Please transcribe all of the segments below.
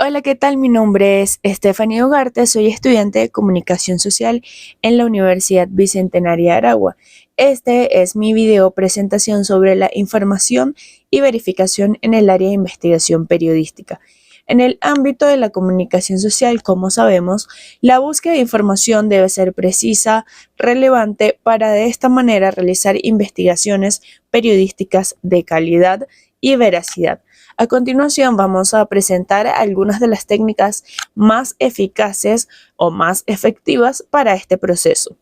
Hola, ¿qué tal? Mi nombre es Stephanie Ugarte, soy estudiante de Comunicación Social en la Universidad Bicentenaria de Aragua. Este es mi video presentación sobre la información y verificación en el área de investigación periodística. En el ámbito de la comunicación social, como sabemos, la búsqueda de información debe ser precisa, relevante, para de esta manera realizar investigaciones periodísticas de calidad y veracidad. A continuación vamos a presentar algunas de las técnicas más eficaces o más efectivas para este proceso.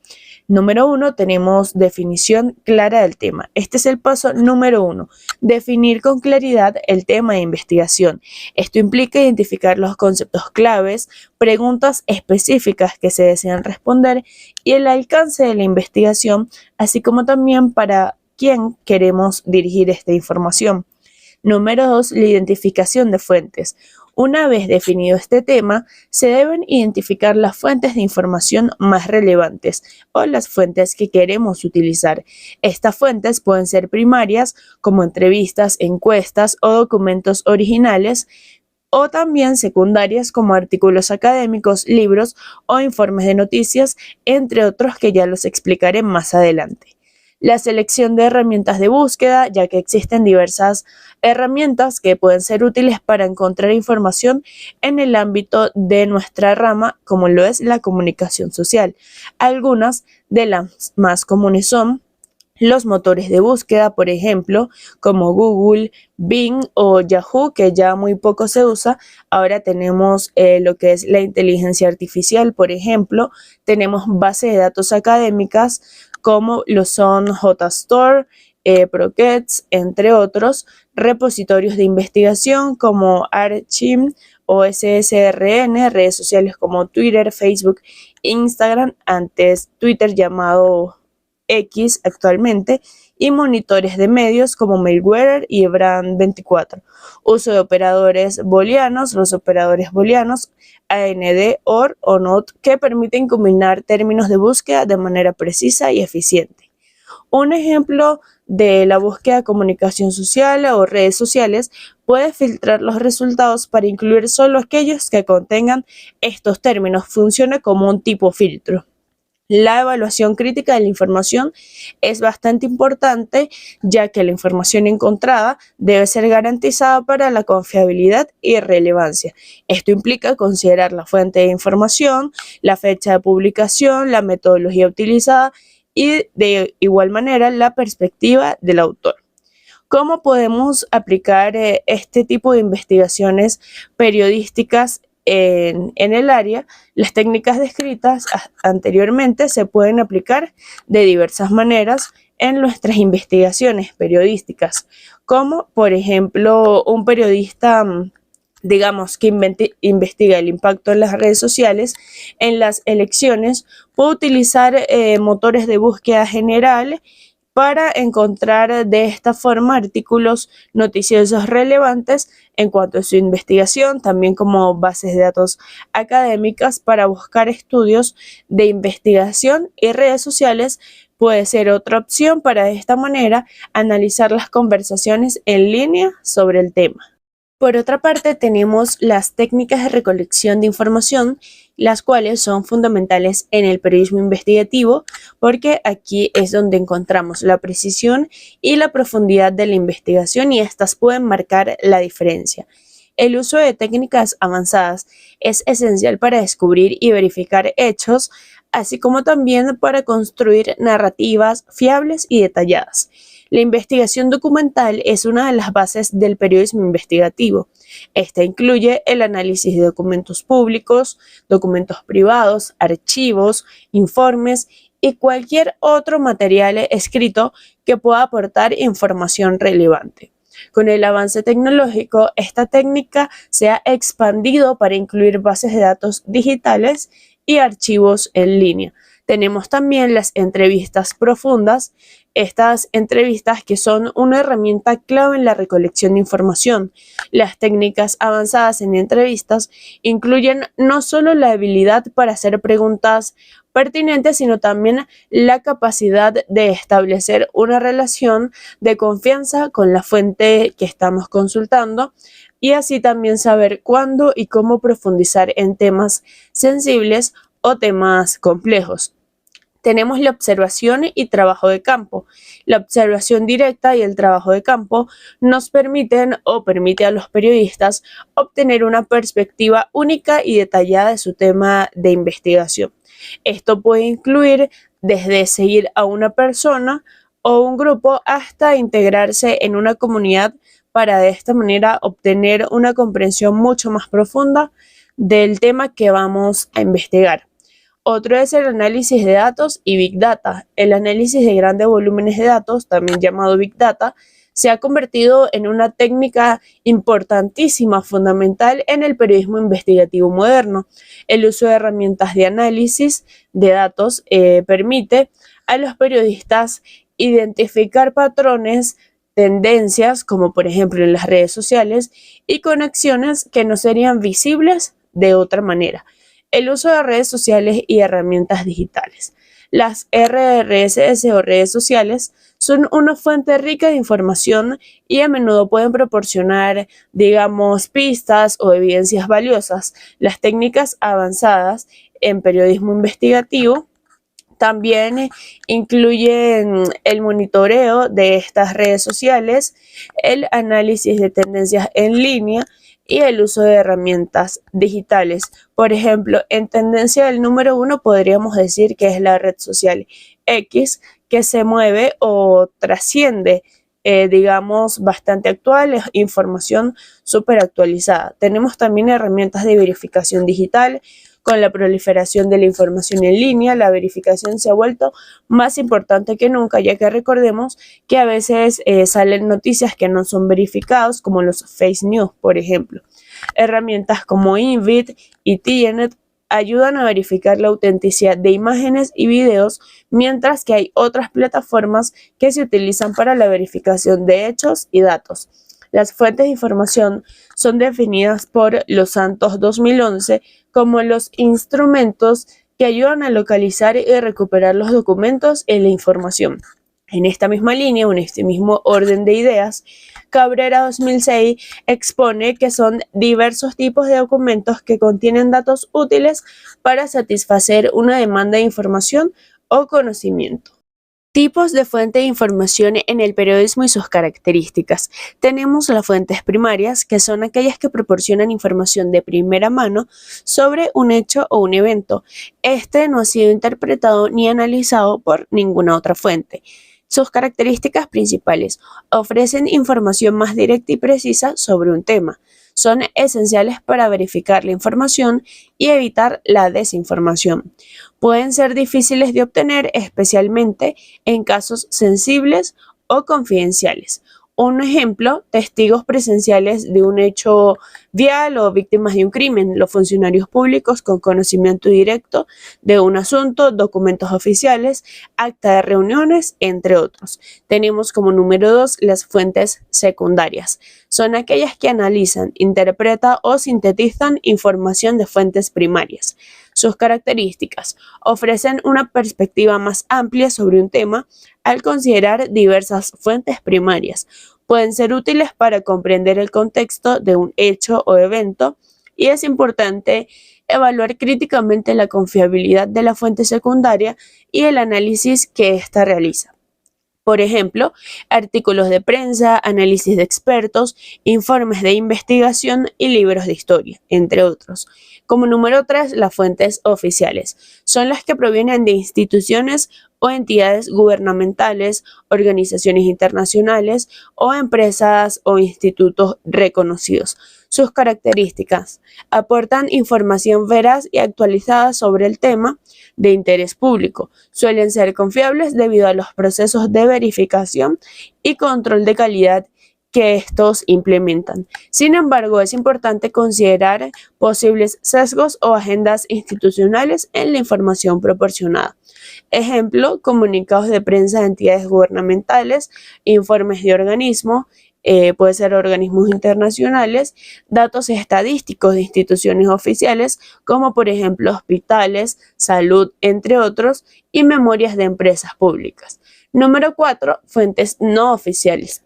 Número 1, tenemos definición clara del tema. Este es el paso número 1, definir con claridad el tema de investigación. Esto implica identificar los conceptos claves, preguntas específicas que se desean responder y el alcance de la investigación, así como también para quién queremos dirigir esta información. Número 2, la identificación de fuentes. Una vez definido este tema, se deben identificar las fuentes de información más relevantes o las fuentes que queremos utilizar. Estas fuentes pueden ser primarias, como entrevistas, encuestas o documentos originales, o también secundarias, como artículos académicos, libros o informes de noticias, entre otros que ya los explicaré más adelante. La selección de herramientas de búsqueda, ya que existen diversas herramientas que pueden ser útiles para encontrar información en el ámbito de nuestra rama, como lo es la comunicación social. Algunas de las más comunes son los motores de búsqueda, por ejemplo, como Google, Bing o Yahoo, que ya muy poco se usa. Ahora tenemos lo que es la inteligencia artificial, por ejemplo. Tenemos bases de datos académicas como lo son JSTOR, Procats, entre otros. Repositorios de investigación como Archive o SSRN, redes sociales como Twitter, Facebook, Instagram, antes Twitter llamado X actualmente, y monitores de medios como Mailware y Brand24. Uso de operadores booleanos, los operadores booleanos AND, OR o NOT, que permiten combinar términos de búsqueda de manera precisa y eficiente. Un ejemplo de la búsqueda de comunicación social o redes sociales puede filtrar los resultados para incluir solo aquellos que contengan estos términos. Funciona como un tipo filtro. La evaluación crítica de la información es bastante importante, ya que la información encontrada debe ser garantizada para la confiabilidad y relevancia. Esto implica considerar la fuente de información, la fecha de publicación, la metodología utilizada y de igual manera la perspectiva del autor. ¿Cómo podemos aplicar este tipo de investigaciones periodísticas en el área? Las técnicas descritas anteriormente se pueden aplicar de diversas maneras en nuestras investigaciones periodísticas, como por ejemplo un periodista, digamos, que investiga el impacto en las redes sociales en las elecciones, puede utilizar motores de búsqueda general para encontrar de esta forma artículos noticiosos relevantes en cuanto a su investigación, también como bases de datos académicas para buscar estudios de investigación, y redes sociales puede ser otra opción para de esta manera analizar las conversaciones en línea sobre el tema. Por otra parte, tenemos las técnicas de recolección de información, las cuales son fundamentales en el periodismo investigativo, porque aquí es donde encontramos la precisión y la profundidad de la investigación, y estas pueden marcar la diferencia. El uso de técnicas avanzadas es esencial para descubrir y verificar hechos, así como también para construir narrativas fiables y detalladas. La investigación documental es una de las bases del periodismo investigativo. Esta incluye el análisis de documentos públicos, documentos privados, archivos, informes y cualquier otro material escrito que pueda aportar información relevante. Con el avance tecnológico, esta técnica se ha expandido para incluir bases de datos digitales y archivos en línea. Tenemos también las entrevistas profundas, estas entrevistas que son una herramienta clave en la recolección de información. Las técnicas avanzadas en entrevistas incluyen no solo la habilidad para hacer preguntas pertinentes, sino también la capacidad de establecer una relación de confianza con la fuente que estamos consultando, y así también saber cuándo y cómo profundizar en temas sensibles o temas complejos. Tenemos la observación y trabajo de campo. La observación directa y el trabajo de campo nos permiten o permite a los periodistas obtener una perspectiva única y detallada de su tema de investigación. Esto puede incluir desde seguir a una persona o un grupo hasta integrarse en una comunidad para de esta manera obtener una comprensión mucho más profunda del tema que vamos a investigar. Otro es el análisis de datos y Big Data. El análisis de grandes volúmenes de datos, también llamado Big Data, se ha convertido en una técnica importantísima, fundamental en el periodismo investigativo moderno. El uso de herramientas de análisis de datos permite a los periodistas identificar patrones, tendencias, como por ejemplo en las redes sociales, y conexiones que no serían visibles de otra manera. El uso de redes sociales y herramientas digitales. Las RRSS o redes sociales son una fuente rica de información y a menudo pueden proporcionar, digamos, pistas o evidencias valiosas. Las técnicas avanzadas en periodismo investigativo también incluyen el monitoreo de estas redes sociales, el análisis de tendencias en línea y el uso de herramientas digitales. Por ejemplo, en tendencia del número 1 podríamos decir que es la red social X, que se mueve o trasciende, digamos, bastante actual, es información súper actualizada. Tenemos también herramientas de verificación digital. Con la proliferación de la información en línea, la verificación se ha vuelto más importante que nunca, ya que recordemos que a veces salen noticias que no son verificadas, como los fake news, por ejemplo. Herramientas como Invid y TNet ayudan a verificar la autenticidad de imágenes y videos, mientras que hay otras plataformas que se utilizan para la verificación de hechos y datos. Las fuentes de información son definidas por Los Santos 2011 como los instrumentos que ayudan a localizar y recuperar los documentos y la información. En esta misma línea, o en este mismo orden de ideas, Cabrera 2006 expone que son diversos tipos de documentos que contienen datos útiles para satisfacer una demanda de información o conocimiento. Tipos de fuente de información en el periodismo y sus características. Tenemos las fuentes primarias, que son aquellas que proporcionan información de primera mano sobre un hecho o un evento. Este no ha sido interpretado ni analizado por ninguna otra fuente. Sus características principales: ofrecen información más directa y precisa sobre un tema. Son esenciales para verificar la información y evitar la desinformación. Pueden ser difíciles de obtener, especialmente en casos sensibles o confidenciales. Un ejemplo: testigos presenciales de un hecho vial o víctimas de un crimen, los funcionarios públicos con conocimiento directo de un asunto, documentos oficiales, acta de reuniones, entre otros. Tenemos como número 2 las fuentes secundarias. Son aquellas que analizan, interpretan o sintetizan información de fuentes primarias. Sus características: ofrecen una perspectiva más amplia sobre un tema al considerar diversas fuentes primarias. Pueden ser útiles para comprender el contexto de un hecho o evento, y es importante evaluar críticamente la confiabilidad de la fuente secundaria y el análisis que ésta realiza. Por ejemplo, artículos de prensa, análisis de expertos, informes de investigación y libros de historia, entre otros. Como número 3, las fuentes oficiales. Son las que provienen de instituciones o entidades gubernamentales, organizaciones internacionales o empresas o institutos reconocidos. Sus características: aportan información veraz y actualizada sobre el tema de interés público. Suelen ser confiables debido a los procesos de verificación y control de calidad que estos implementan. Sin embargo, es importante considerar posibles sesgos o agendas institucionales en la información proporcionada. Ejemplo: comunicados de prensa de entidades gubernamentales, informes de organismos, puede ser organismos internacionales, datos estadísticos de instituciones oficiales, como por ejemplo hospitales, salud, entre otros, y memorias de empresas públicas. Número 4, fuentes no oficiales.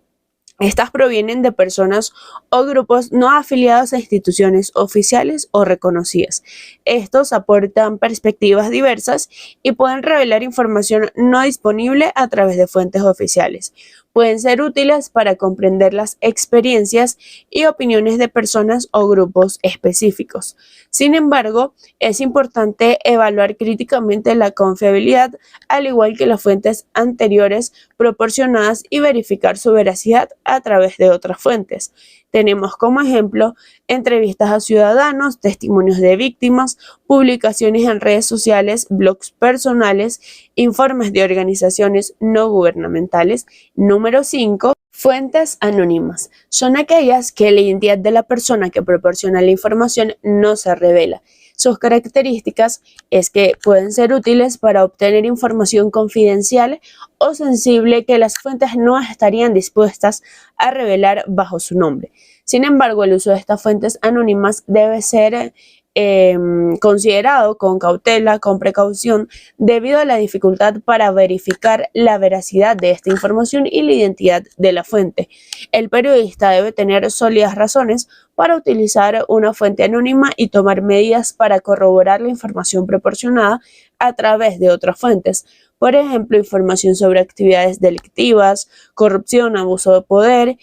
Estas provienen de personas o grupos no afiliados a instituciones oficiales o reconocidas. Estos aportan perspectivas diversas y pueden revelar información no disponible a través de fuentes oficiales. Pueden ser útiles para comprender las experiencias y opiniones de personas o grupos específicos. Sin embargo, es importante evaluar críticamente la confiabilidad, al igual que las fuentes anteriores proporcionadas, y verificar su veracidad a través de otras fuentes. Tenemos como ejemplo entrevistas a ciudadanos, testimonios de víctimas, publicaciones en redes sociales, blogs personales, informes de organizaciones no gubernamentales. Número 5. Fuentes anónimas. Son aquellas que la identidad de la persona que proporciona la información no se revela. Sus características es que pueden ser útiles para obtener información confidencial o sensible que las fuentes no estarían dispuestas a revelar bajo su nombre. Sin embargo, el uso de estas fuentes anónimas debe ser considerado con cautela, con precaución, debido a la dificultad para verificar la veracidad de esta información y la identidad de la fuente. El periodista debe tener sólidas razones para utilizar una fuente anónima y tomar medidas para corroborar la información proporcionada a través de otras fuentes. Por ejemplo, información sobre actividades delictivas, corrupción, abuso de poder,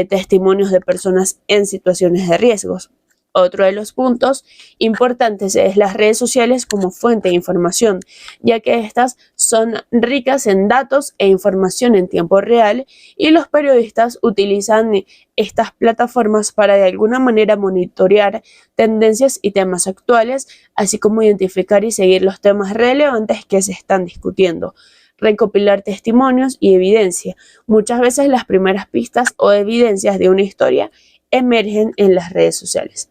testimonios de personas en situaciones de riesgos. Otro de los puntos importantes es las redes sociales como fuente de información, ya que estas son ricas en datos e información en tiempo real, y los periodistas utilizan estas plataformas para de alguna manera monitorear tendencias y temas actuales, así como identificar y seguir los temas relevantes que se están discutiendo. Recopilar testimonios y evidencia. Muchas veces las primeras pistas o evidencias de una historia emergen en las redes sociales.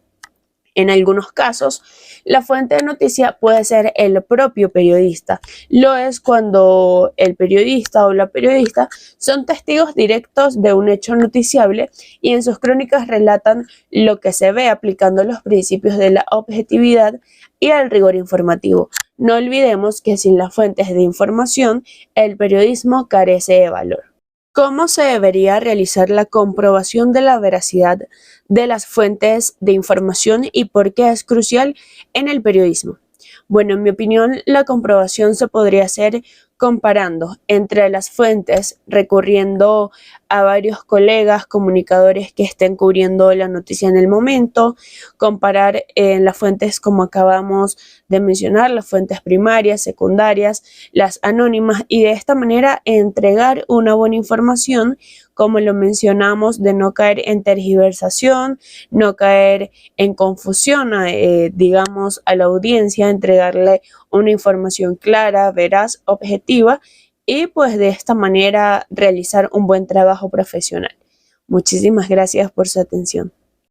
En algunos casos, la fuente de noticia puede ser el propio periodista. Lo es cuando el periodista o la periodista son testigos directos de un hecho noticiable y en sus crónicas relatan lo que se ve, aplicando los principios de la objetividad y el rigor informativo. No olvidemos que sin las fuentes de información, el periodismo carece de valor. ¿Cómo se debería realizar la comprobación de la veracidad de las fuentes de información y por qué es crucial en el periodismo? Bueno, en mi opinión, la comprobación se podría hacer comparando entre las fuentes, recurriendo a varios colegas comunicadores que estén cubriendo la noticia en el momento, comparar las fuentes como acabamos de mencionar, las fuentes primarias, secundarias, las anónimas, y de esta manera entregar una buena información, como lo mencionamos, de no caer en tergiversación, no caer en confusión, digamos, a la audiencia, entregarle una información clara, veraz, objetiva, y pues de esta manera realizar un buen trabajo profesional. Muchísimas gracias por su atención.